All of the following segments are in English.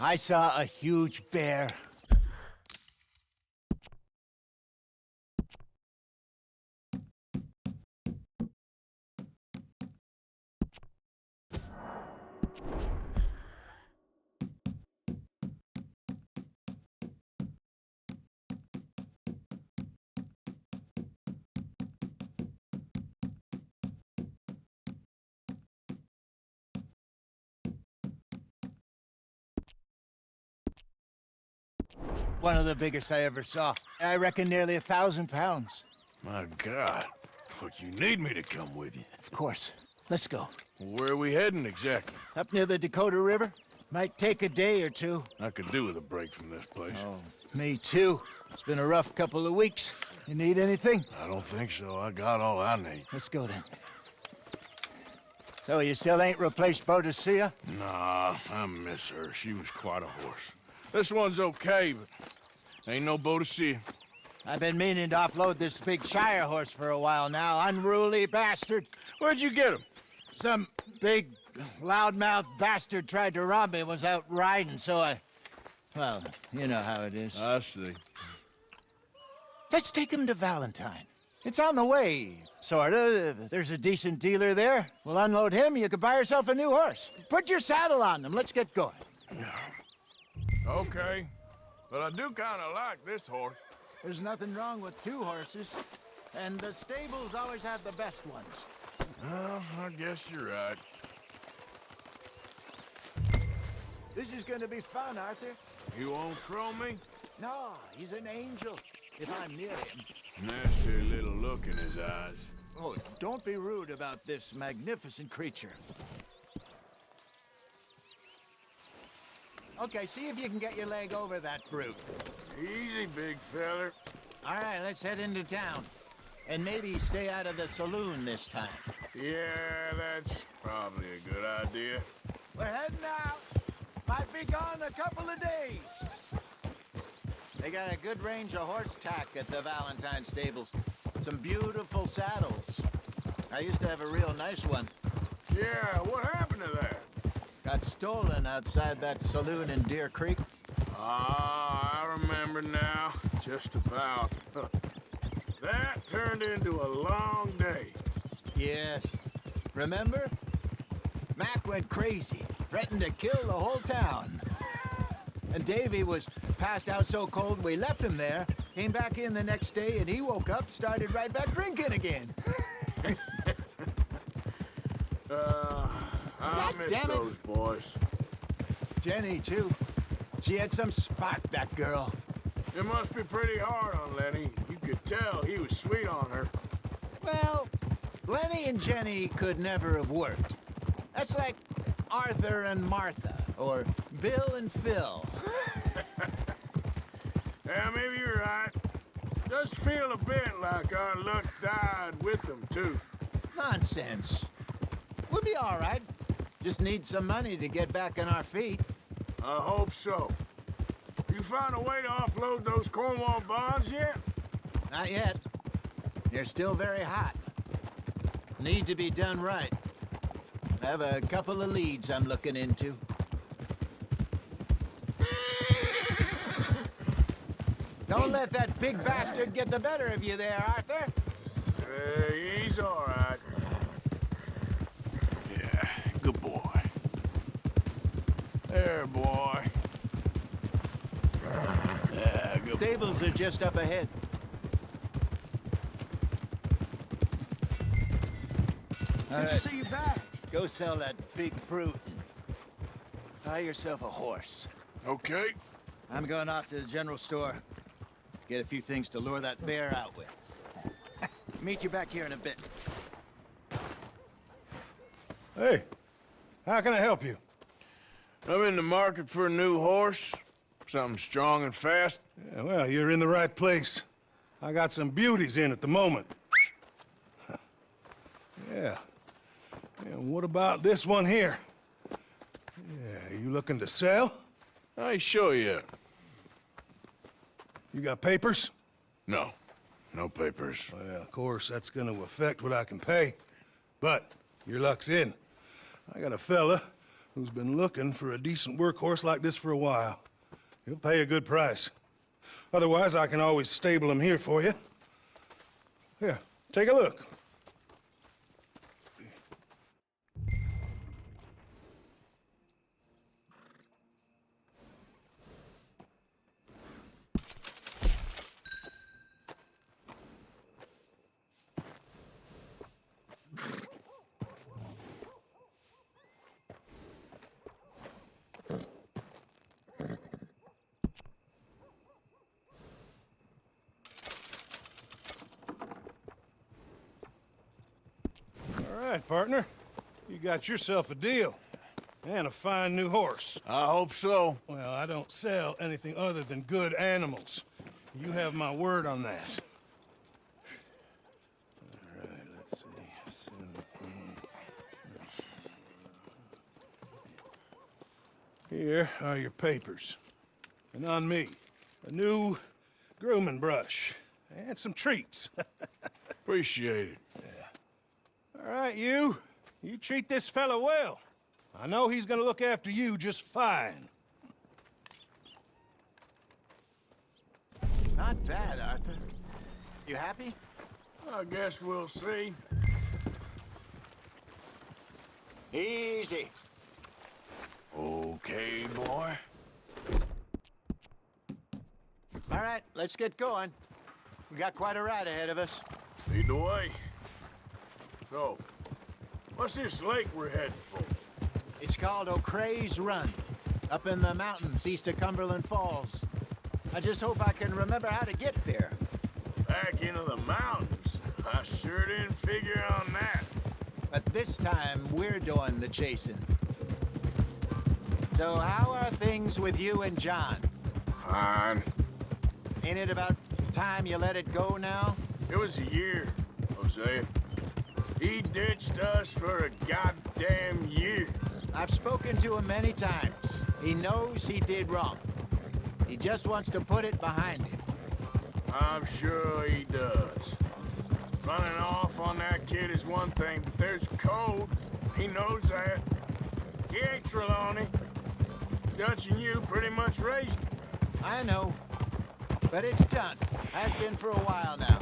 I saw a huge bear. One of the biggest I ever saw. I reckon nearly 1,000 pounds. My God. But you need me to come with you. Of course. Let's go. Where are we heading exactly? Up near the Dakota River. Might take a day or two. I could do with a break from this place. Oh, me too. It's been a rough couple of weeks. You need anything? I don't think so. I got all I need. Let's go then. So you still ain't replaced Boadicea? Nah, I miss her. She was quite a horse. This one's okay, but ain't no Boadicea. I've been meaning to offload this big Shire horse for a while now. Unruly bastard. Where'd you get him? Some big, loudmouth bastard tried to rob me and was out riding, so I... Well, you know how it is. I see. Let's take him to Valentine. It's on the way, sorta. There's a decent dealer there. We'll unload him, you could buy yourself a new horse. Put your saddle on him, let's get going. Okay, but I do kind of like this horse. There's nothing wrong with two horses, and the stables always have the best ones. Well, I guess you're right. This is gonna be fun, Arthur. You won't throw me? No, he's an angel, if I'm near him. Nasty little look in his eyes. Oh, don't be rude about this magnificent creature. Okay, see if you can get your leg over that brute. Easy, big feller. All right, let's head into town. And maybe stay out of the saloon this time. Yeah, that's probably a good idea. We're heading out. Might be gone a couple of days. They got a good range of horse tack at the Valentine stables. Some beautiful saddles. I used to have a real nice one. Yeah, what happened to that? Got stolen outside that saloon in Deer Creek. Ah, I remember now. Just about. That turned into a long day. Yes. Remember? Mac went crazy, threatened to kill the whole town. And Davy was passed out so cold we left him there, came back in the next day, and he woke up, started right back drinking again. I miss those boys. Jenny, too. She had some spark, that girl. It must be pretty hard on Lenny. You could tell he was sweet on her. Well, Lenny and Jenny could never have worked. That's like Arthur and Martha, or Bill and Phil. Yeah, maybe you're right. Does feel a bit like our luck died with them, too. Nonsense. We'll be all right. Just need some money to get back on our feet. I hope so. You found a way to offload those Cornwall bonds yet? Not yet. They're still very hot. Need to be done right. I have a couple of leads I'm looking into. Don't let that big bastard get the better of you there, Arthur. He's all right. Yeah, good boy. There, boy. Yeah, good. Stables are just up ahead. Good to see you back. Go sell that big brute. Buy yourself a horse. Okay. I'm going off to the general store. Get a few things to lure that bear out with. Meet you back here in a bit. Hey, how can I help you? I'm in the market for a new horse. Something strong and fast. Yeah, well, you're in the right place. I got some beauties in at the moment. Yeah. And what about this one here? Yeah, you looking to sell? I ain't sure yet. You got papers? No. No papers. Well, of course, that's gonna affect what I can pay. But your luck's in. I got a fella who's been looking for a decent workhorse like this for a while. He'll pay a good price. Otherwise, I can always stable him here for you. Here, take a look. All right, partner. You got yourself a deal. And a fine new horse. I hope so. Well, I don't sell anything other than good animals. You have my word on that. All right, let's see. Here are your papers. And on me, a new grooming brush. And some treats. Appreciate it. All right, you. You treat this fella well. I know he's gonna look after you just fine. Not bad, Arthur. You happy? I guess we'll see. Easy. Okay, boy. All right, let's get going. We got quite a ride ahead of us. Lead the way. So, what's this lake we're heading for? It's called O'Creagh's Run, up in the mountains east of Cumberland Falls. I just hope I can remember how to get there. Back into the mountains? I sure didn't figure on that. But this time, we're doing the chasing. So how are things with you and John? Fine. Ain't it about time you let it go now? It was a year, Hosea. He ditched us for a goddamn year. I've spoken to him many times. He knows he did wrong. He just wants to put it behind him. I'm sure he does. Running off on that kid is one thing, but there's code. He knows that. He ain't Trelawney. Dutch and you pretty much raised him. I know. But it's done. Has been for a while now.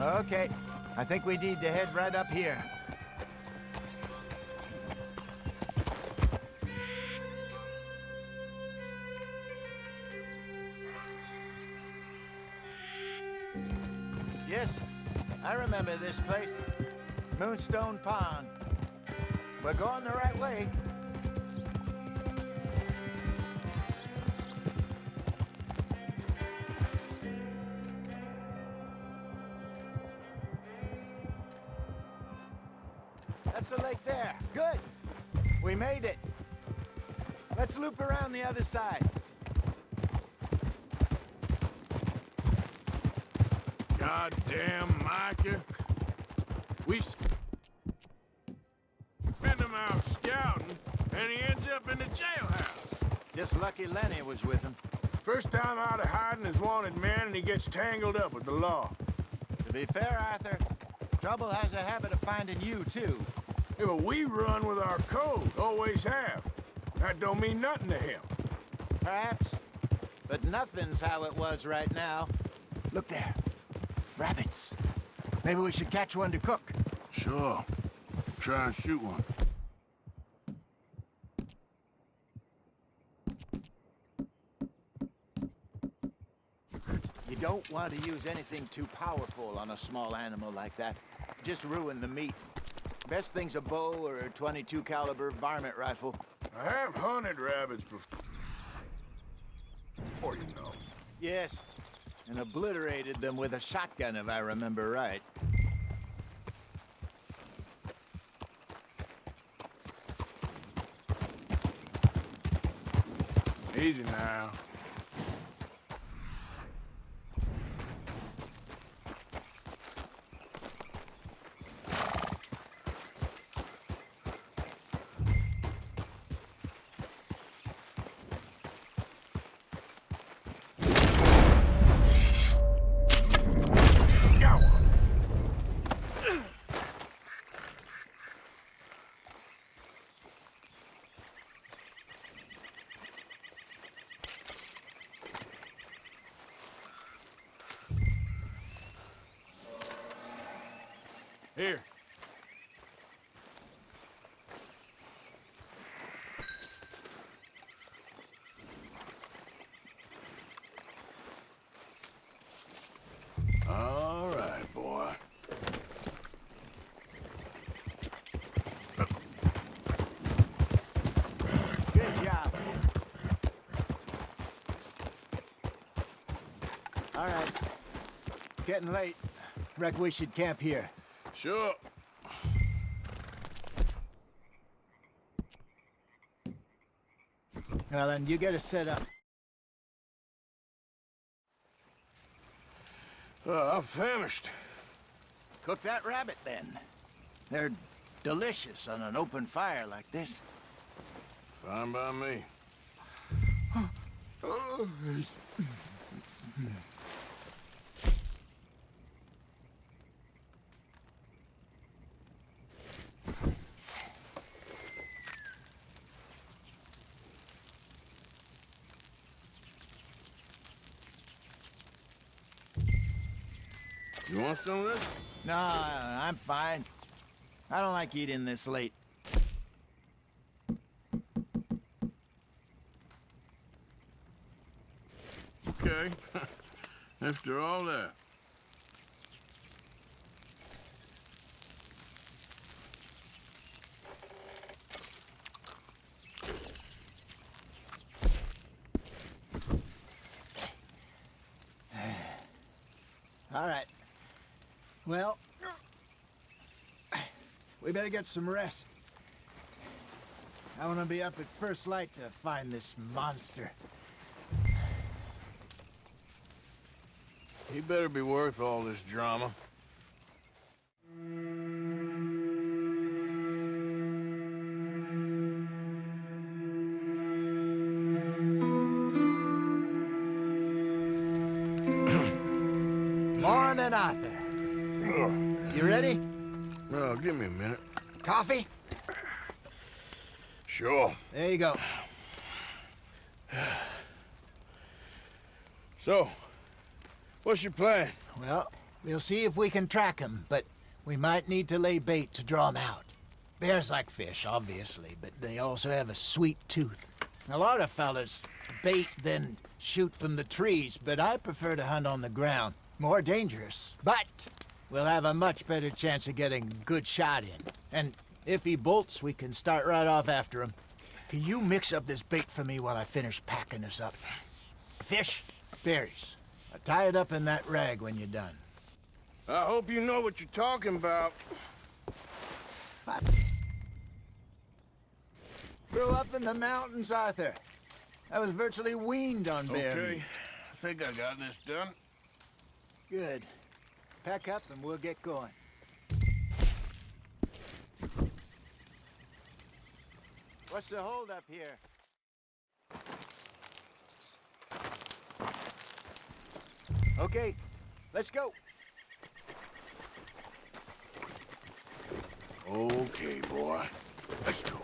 Okay, I think we need to head right up here. Yes, I remember this place. Moonstone Pond. We're going the right way. That's the lake there. Good. We made it. Let's loop around the other side. Goddamn Micah. We send him out scouting, and he ends up in the jailhouse. Just lucky Lenny was with him. First time out of hiding as wanted man, and he gets tangled up with the law. To be fair, Arthur, trouble has a habit of finding you, too. Yeah, but we run with our code, always have. That don't mean nothing to him. Perhaps. But nothing's how it was right now. Look there. Rabbits. Maybe we should catch one to cook. Sure. Try and shoot one. You don't want to use anything too powerful on a small animal like that. Just ruin the meat. Best thing's a bow or a .22 caliber varmint rifle. I have hunted rabbits before, you know. Yes, and obliterated them with a shotgun, if I remember right. Easy now. Here. All right, boy. Good job. All right. Getting late. Reckon we should camp here. Sure. Well, then you get us set up. I'm famished. Cook that rabbit, then. They're delicious on an open fire like this. Fine by me. You want some of this? No, I'm fine. I don't like eating this late. Okay. After all that. All right. Well, we better get some rest. I want to be up at first light to find this monster. He better be worth all this drama. Morning, Arthur. You ready? Oh, give me a minute. Coffee? Sure. There you go. So, what's your plan? Well, we'll see if we can track him, but we might need to lay bait to draw him out. Bears like fish, obviously, but they also have a sweet tooth. A lot of fellas bait, then shoot from the trees, but I prefer to hunt on the ground. More dangerous, but we'll have a much better chance of getting a good shot in. And if he bolts, we can start right off after him. Can you mix up this bait for me while I finish packing this up? Fish, berries. I'll tie it up in that rag when you're done. I hope you know what you're talking about. Grew up in the mountains, Arthur. I was virtually weaned on bear meat. Okay, I think I got this done. Good. Pack up and we'll get going. What's the holdup here? Okay, let's go. Okay, boy. Let's go.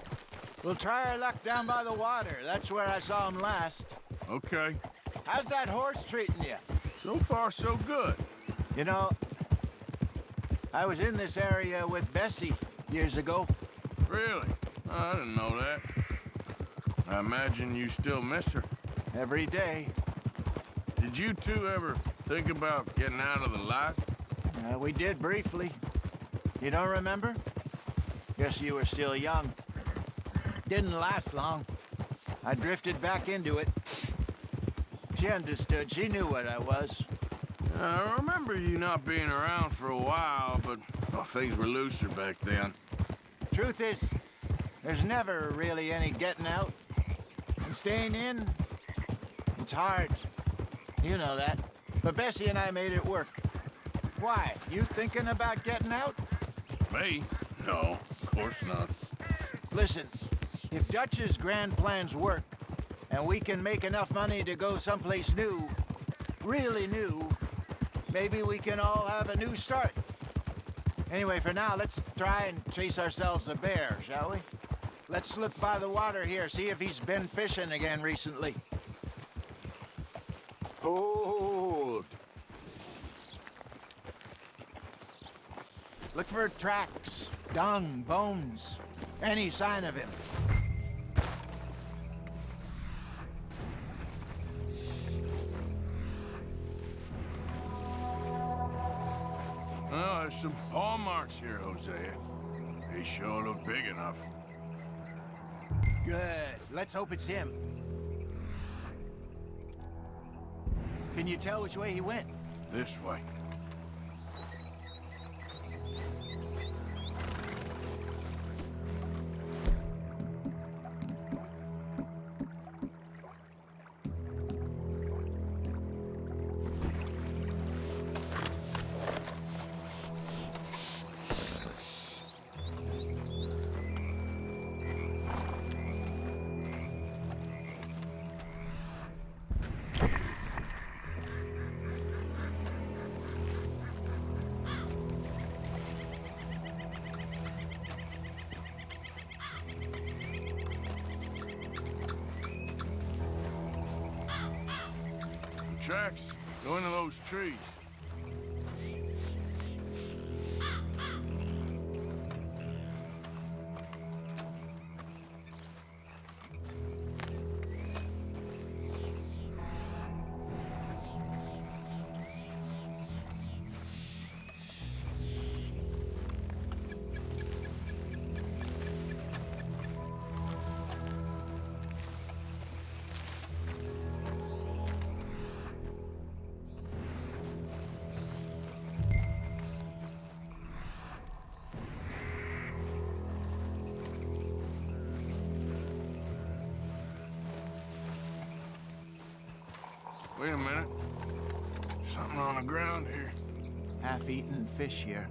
We'll try our luck down by the water. That's where I saw him last. Okay. How's that horse treating you? So far, so good. You know, I was in this area with Bessie years ago. Really? I didn't know that. I imagine you still miss her. Every day. Did you two ever think about getting out of the life? We did briefly. You don't remember? Guess you were still young. Didn't last long. I drifted back into it. She understood. She knew what I was. I remember you not being around for a while, but well, things were looser back then. Truth is, there's never really any getting out. And staying in, it's hard. You know that. But Bessie and I made it work. Why? You thinking about getting out? Me? No, of course not. Listen, if Dutch's grand plans work, and we can make enough money to go someplace new, really new, maybe we can all have a new start. Anyway, for now, let's try and chase ourselves a bear, shall we? Let's look by the water here, see if he's been fishing again recently. Hold. Look for tracks, dung, bones, any sign of him. Oh, there's some paw marks here, Hosea. They sure look big enough. Good. Let's hope it's him. Can you tell which way he went? This way. Tracks go into those trees. Wait a minute. Something on the ground here. Half-eaten fish here.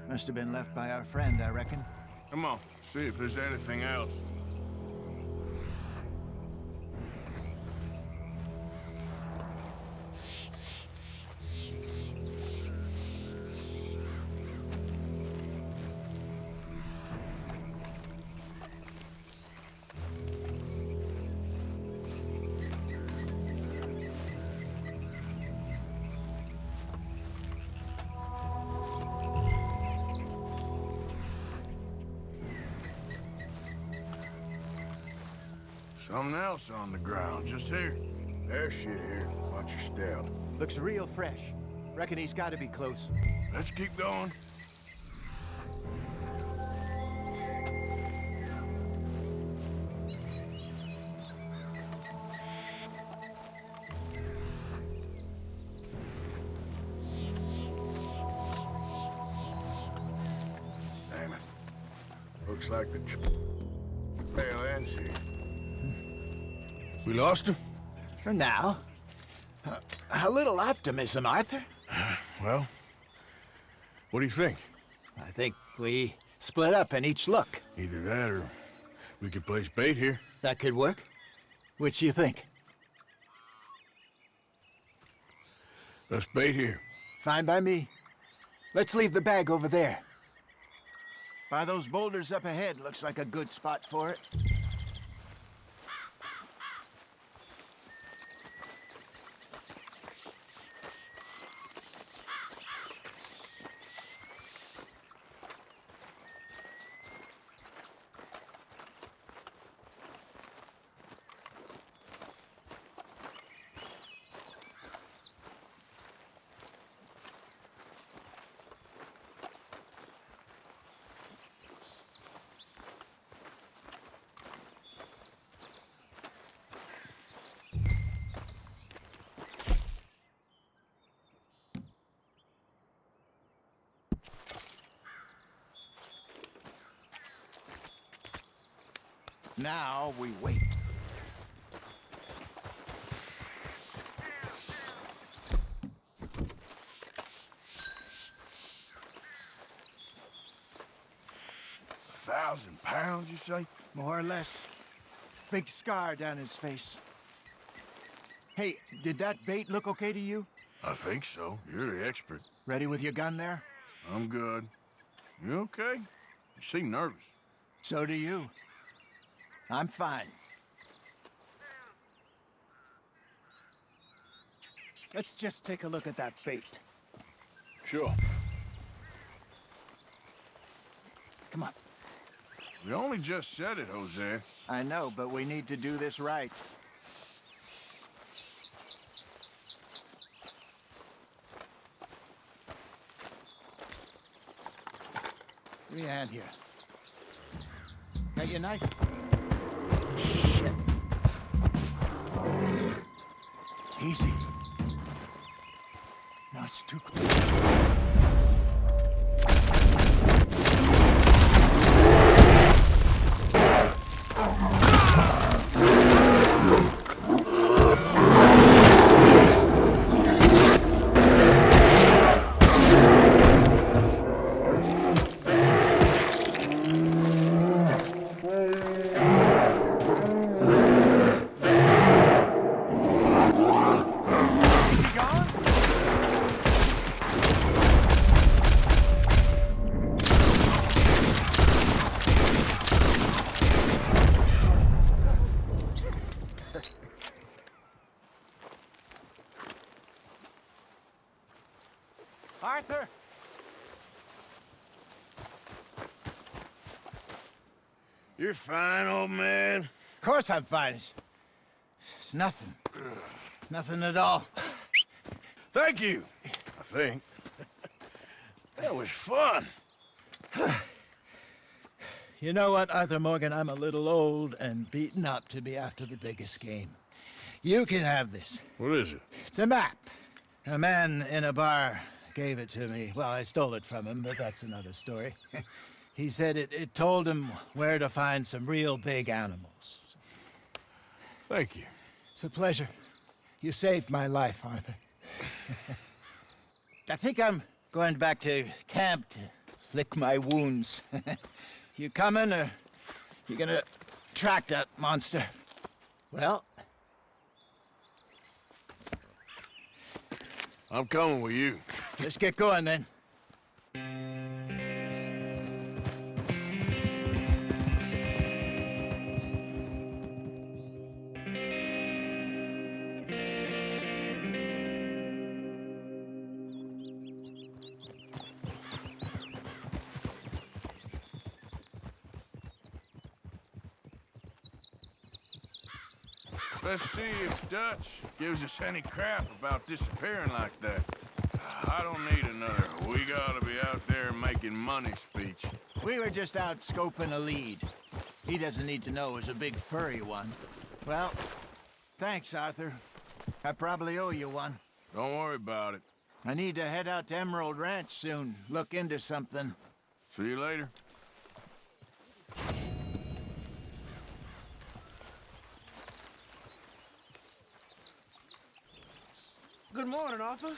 Must have been left by our friend, I reckon. Come on, see if there's anything else. Something else on the ground, just here. There's shit here. Watch your step. Looks real fresh. Reckon he's got to be close. Let's keep going. Damn it. Looks like the trail ends here. We lost him? For now. A little optimism, Arthur. Well, what do you think? I think we split up and each look. Either that or we could place bait here. That could work. Which do you think? Let's bait here. Fine by me. Let's leave the bag over there. By those boulders up ahead, looks like a good spot for it. Now we wait. £1,000, you say? More or less. Big scar down his face. Hey, did that bait look okay to you? I think so. You're the expert. Ready with your gun there? I'm good. You okay? You seem nervous. So do you. I'm fine. Let's just take a look at that bait. Sure. Come on. We only just said it, Jose. I know, but we need to do this right. Give me a hand here. Got your knife? Shit. Easy. No, it's too close. Arthur! You're fine, old man. Of course I'm fine. It's nothing. Nothing at all. Thank you, I think. That was fun. You know what, Arthur Morgan? I'm a little old and beaten up to be after the biggest game. You can have this. What is it? It's a map. A man in a bar gave it to me. Well, I stole it from him, but that's another story. He said it told him where to find some real big animals. Thank you. It's a pleasure. You saved my life, Arthur. I think I'm going back to camp to lick my wounds. You coming, or you gonna track that monster? Well, I'm coming with you. let's get going then. Let's see if Dutch gives us any crap about disappearing like that. I don't need another "we gotta be out there making money" speech. We were just out scoping a lead. He doesn't need to know it was a big furry one. Well, thanks, Arthur. I probably owe you one. Don't worry about it. I need to head out to Emerald Ranch soon. Look into something. See you later. Good morning, Arthur.